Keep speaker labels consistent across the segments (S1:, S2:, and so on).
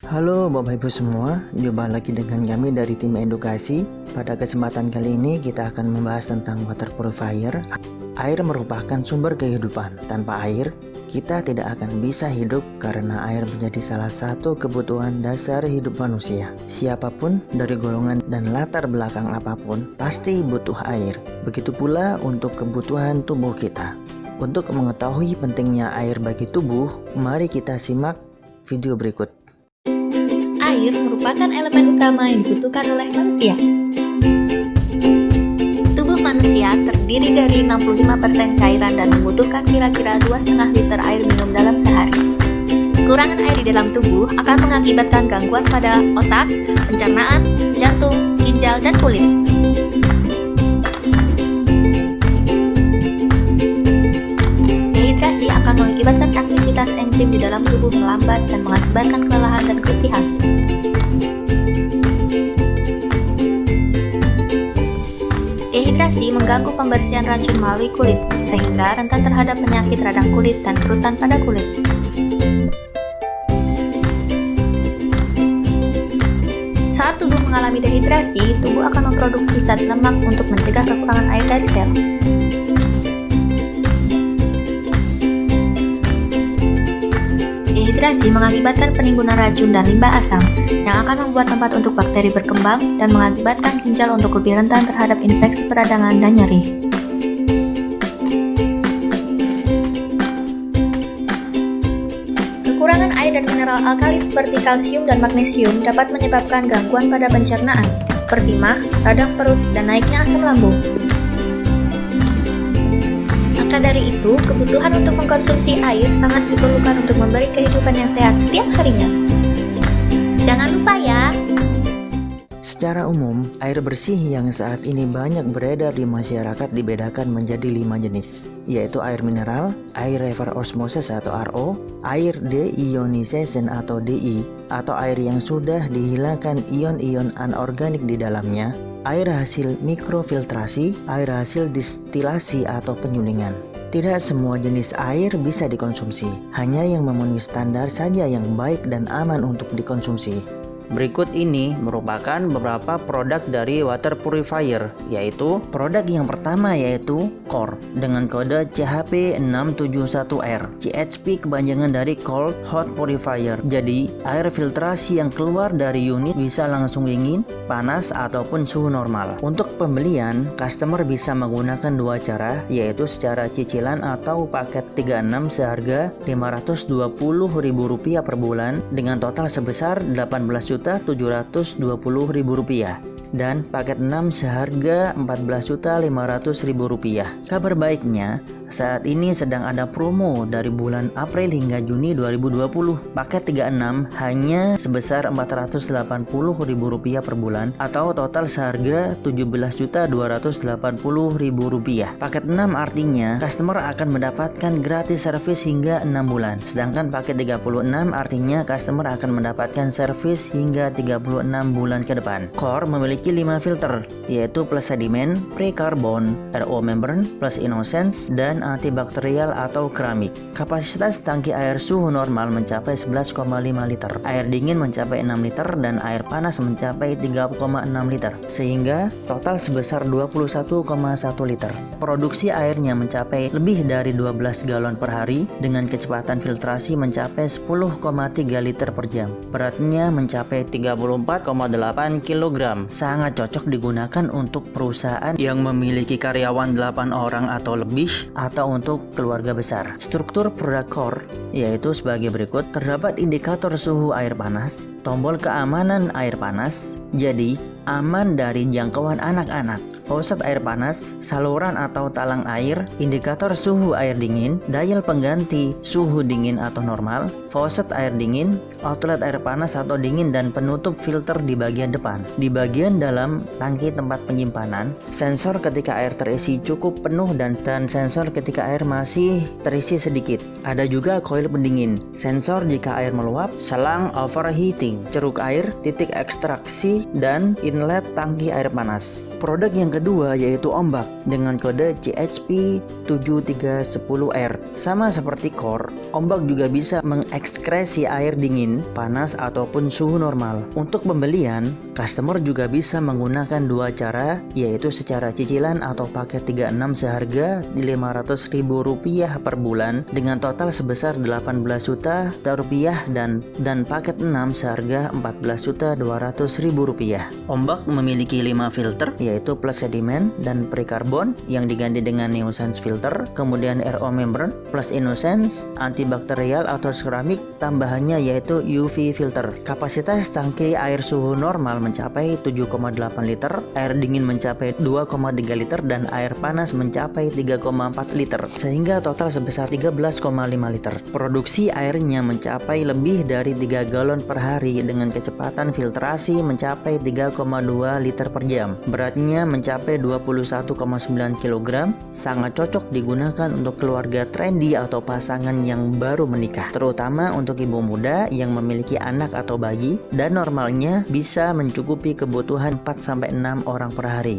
S1: Halo Bapak Ibu semua, jumpa lagi dengan kami dari tim edukasi. Pada kesempatan kali ini kita akan membahas tentang water purifier. Air merupakan sumber kehidupan. Tanpa air, kita tidak akan bisa hidup karena air menjadi salah satu kebutuhan dasar hidup manusia. Siapapun dari golongan dan latar belakang apapun pasti butuh air. Begitu pula untuk kebutuhan tubuh kita. Untuk mengetahui pentingnya air bagi tubuh, mari kita simak video berikut.
S2: Air merupakan elemen utama yang dibutuhkan oleh manusia. Tubuh manusia terdiri dari 65% cairan dan membutuhkan kira-kira 2,5 liter air minum dalam sehari. Kekurangan air di dalam tubuh akan mengakibatkan gangguan pada otak, pencernaan, jantung, ginjal, dan kulit. Dehidrasi akan mengakibatkan aktivitas enzim di dalam tubuh melambat dan mengakibatkan kelelahan dan keletihan. Dehidrasi mengganggu pembersihan racun melalui kulit, sehingga rentan terhadap penyakit radang kulit dan kerutan pada kulit. Saat tubuh mengalami dehidrasi, tubuh akan memproduksi zat lemak untuk mencegah kekurangan air dari sel. Dehidrasi mengakibatkan penimbunan racun dan limbah asam, yang akan membuat tempat untuk bakteri berkembang dan mengakibatkan ginjal untuk lebih rentan terhadap infeksi peradangan dan nyeri. Kekurangan air dan mineral alkali seperti kalsium dan magnesium dapat menyebabkan gangguan pada pencernaan, seperti mah, radang perut, dan naiknya asam lambung. Maka dari itu, kebutuhan untuk mengkonsumsi air sangat diperlukan untuk memberi kehidupan yang sehat setiap harinya. Jangan lupa ya!
S1: Secara umum, air bersih yang saat ini banyak beredar di masyarakat dibedakan menjadi 5 jenis, yaitu air mineral, air reverse osmosis atau RO, air deionization atau DI, atau air yang sudah dihilangkan ion-ion anorganik di dalamnya, air hasil mikrofiltrasi, air hasil distilasi atau penyulingan. Tidak semua jenis air bisa dikonsumsi, hanya yang memenuhi standar saja yang baik dan aman untuk dikonsumsi. Berikut ini merupakan beberapa produk dari water purifier, yaitu produk yang pertama yaitu Core dengan kode CHP671R. CHP kepanjangan dari Cold Hot Purifier. Jadi, air filtrasi yang keluar dari unit bisa langsung dingin, panas, ataupun suhu normal. Untuk pembelian, customer bisa menggunakan dua cara, yaitu secara cicilan atau paket 36 seharga Rp520.000 per bulan dengan total sebesar Rp18.720.000 dan paket 6 seharga Rp14.500.000. Kabar baiknya, saat ini sedang ada promo dari bulan April hingga Juni 2020. Paket 36 hanya sebesar Rp480.000 per bulan atau total seharga Rp17.280.000. Paket 6 artinya customer akan mendapatkan gratis servis hingga 6 bulan. Sedangkan paket 36 artinya customer akan mendapatkan servis hingga 36 bulan ke depan. Core memiliki 5 filter, yaitu plus sedimen, pre-carbon, RO membrane, plus innocence, dan antibakterial atau keramik. Kapasitas tangki air suhu normal mencapai 11,5 liter, air dingin mencapai 6 liter, dan air panas mencapai 3,6 liter, sehingga total sebesar 21,1 liter. Produksi airnya mencapai lebih dari 12 galon per hari dengan kecepatan filtrasi mencapai 10,3 liter per jam. Beratnya mencapai 34,8 kg. Sangat cocok digunakan untuk perusahaan yang memiliki karyawan 8 orang atau lebih atau untuk keluarga besar. Struktur produk Core yaitu sebagai berikut. Terdapat indikator suhu air panas, tombol keamanan air panas, jadi aman dari jangkauan anak-anak, faucet air panas, saluran atau talang air, indikator suhu air dingin, dial pengganti suhu dingin atau normal, faucet air dingin, outlet air panas atau dingin, dan penutup filter di bagian depan. Di bagian pendingin dalam tangki tempat penyimpanan, sensor ketika air terisi cukup penuh dan sensor ketika air masih terisi sedikit. Ada juga koil pendingin, sensor jika air meluap, selang overheating, ceruk air, titik ekstraksi, dan inlet tangki air panas. Produk yang kedua yaitu ombak dengan kode CHP 7310R. Sama seperti core, ombak juga bisa mengekskresi air dingin, panas, ataupun suhu normal. Untuk pembelian, customer juga bisa menggunakan dua cara, yaitu secara cicilan atau paket 36 seharga Rp500.000 per bulan dengan total sebesar 18 juta rupiah dan paket 6 seharga Rp14.200.000. Ombak memiliki 5 filter, yaitu plus sedimen dan prekarbon yang diganti dengan Neosense filter, kemudian RO membrane plus Innocence, antibakterial atau keramik tambahannya yaitu UV filter. Kapasitas tangki air suhu normal mencapai 7,8 liter, air dingin mencapai 2,3 liter dan air panas mencapai 3,4 liter, sehingga total sebesar 13,5 liter. Produksi airnya mencapai lebih dari 3 galon per hari dengan kecepatan filtrasi mencapai 3,2 liter per jam. Beratnya mencapai 21,9 kg, sangat cocok digunakan untuk keluarga trendy atau pasangan yang baru menikah, terutama untuk ibu muda yang memiliki anak atau bayi dan normalnya bisa mencukupi kebutuhan 4-6 orang per hari.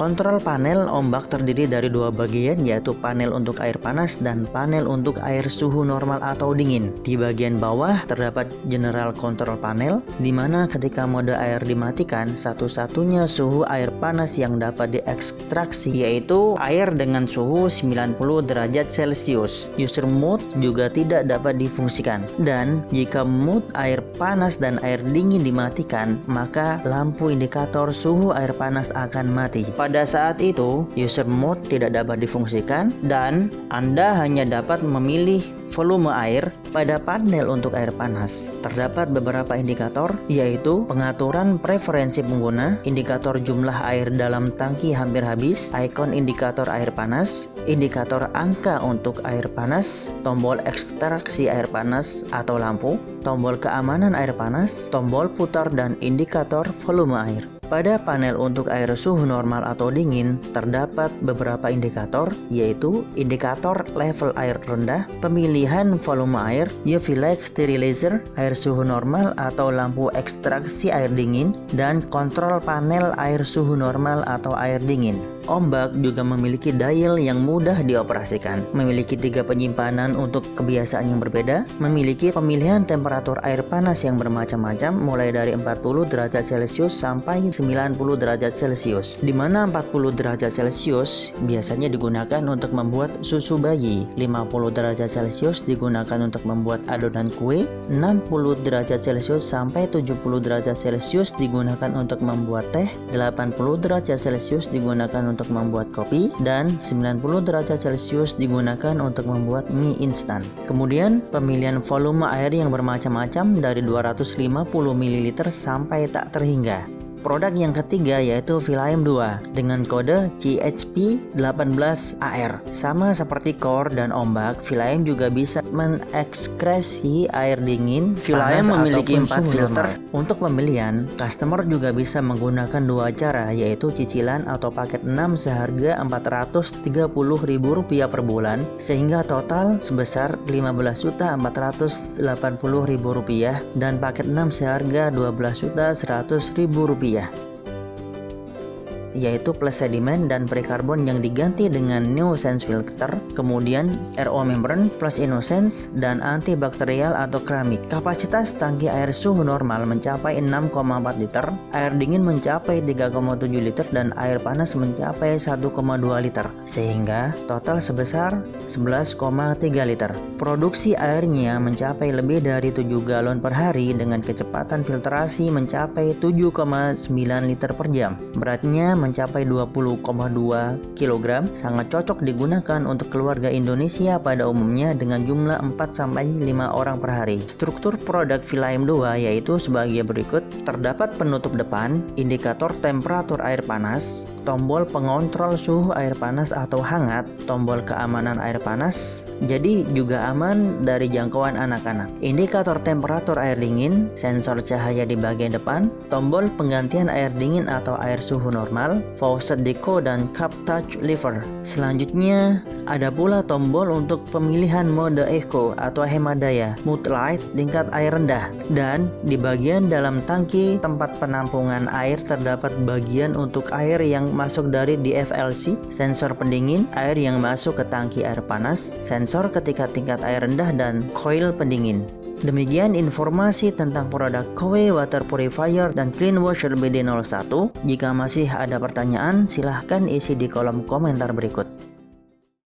S1: Kontrol panel ombak terdiri dari dua bagian, yaitu panel untuk air panas dan panel untuk air suhu normal atau dingin. Di bagian bawah terdapat general control panel, di mana ketika mode air dimatikan, satu-satunya suhu air panas yang dapat diekstraksi yaitu air dengan suhu 90 derajat Celcius. User mode juga tidak dapat difungsikan. Dan jika mode air panas dan air dingin dimatikan, maka lampu indikator suhu air panas akan mati. Pada saat itu, user mode tidak dapat difungsikan dan Anda hanya dapat memilih volume air pada panel untuk air panas. Terdapat beberapa indikator, yaitu pengaturan preferensi pengguna, indikator jumlah air dalam tangki hampir habis, ikon indikator air panas, indikator angka untuk air panas, tombol ekstraksi air panas atau lampu, tombol keamanan air panas, tombol putar dan indikator volume air. Pada panel untuk air suhu normal atau dingin, terdapat beberapa indikator, yaitu indikator level air rendah, pemilihan volume air, UV light sterilizer, air suhu normal atau lampu ekstraksi air dingin, dan kontrol panel air suhu normal atau air dingin. Ombak juga memiliki dial yang mudah dioperasikan, memiliki 3 penyimpanan untuk kebiasaan yang berbeda, memiliki pemilihan temperatur air panas yang bermacam-macam mulai dari 40 derajat Celcius sampai 90 derajat Celcius, di mana 40 derajat Celcius biasanya digunakan untuk membuat susu bayi, 50 derajat Celcius digunakan untuk membuat adonan kue, 60 derajat Celcius sampai 70 derajat Celcius digunakan untuk membuat teh, 80 derajat Celcius digunakan untuk membuat kopi, dan 90 derajat Celcius digunakan untuk membuat mie instan. Kemudian pemilihan volume air yang bermacam-macam dari 250 ml sampai tak terhingga. Produk yang ketiga yaitu Philaim 2 dengan kode CHP 18AR. Sama seperti core dan ombak, Philaim juga bisa mengekskresi air dingin. Philaim memiliki 4 filter. Untuk pembelian, customer juga bisa menggunakan dua cara, yaitu cicilan atau paket 6 seharga Rp430.000 per bulan, sehingga total sebesar Rp15.480.000 dan paket 6 seharga Rp12.100.000, yaitu plus sedimen dan prekarbon yang diganti dengan Neosense filter, kemudian RO membrane plus Innocence dan antibakterial atau keramik. Kapasitas tangki air suhu normal mencapai 6,4 liter, air dingin mencapai 3,7 liter dan air panas mencapai 1,2 liter, sehingga total sebesar 11,3 liter. Produksi airnya mencapai lebih dari 7 galon per hari dengan kecepatan filtrasi mencapai 7,9 liter per jam. Beratnya mencapai 20,2 kg, sangat cocok digunakan untuk keluarga Indonesia pada umumnya dengan jumlah 4-5 orang per hari. Struktur produk Villa M2 yaitu sebagai berikut. Terdapat penutup depan, indikator temperatur air panas, tombol pengontrol suhu air panas atau hangat, tombol keamanan air panas, jadi juga aman dari jangkauan anak-anak. Indikator temperatur air dingin, sensor cahaya di bagian depan, tombol penggantian air dingin atau air suhu normal, faucet deco dan cup touch lever. Selanjutnya, ada pula tombol untuk pemilihan mode eco atau hemat daya, mood light tingkat air rendah, dan di bagian dalam tangki tempat penampungan air terdapat bagian untuk air yang masuk dari DFLC, sensor pendingin, air yang masuk ke tangki air panas, sensor ketika tingkat air rendah, dan coil pendingin. Demikian informasi tentang produk KW Water Purifier dan Clean Washer BD01. Jika masih ada pertanyaan, silahkan isi di kolom komentar berikut.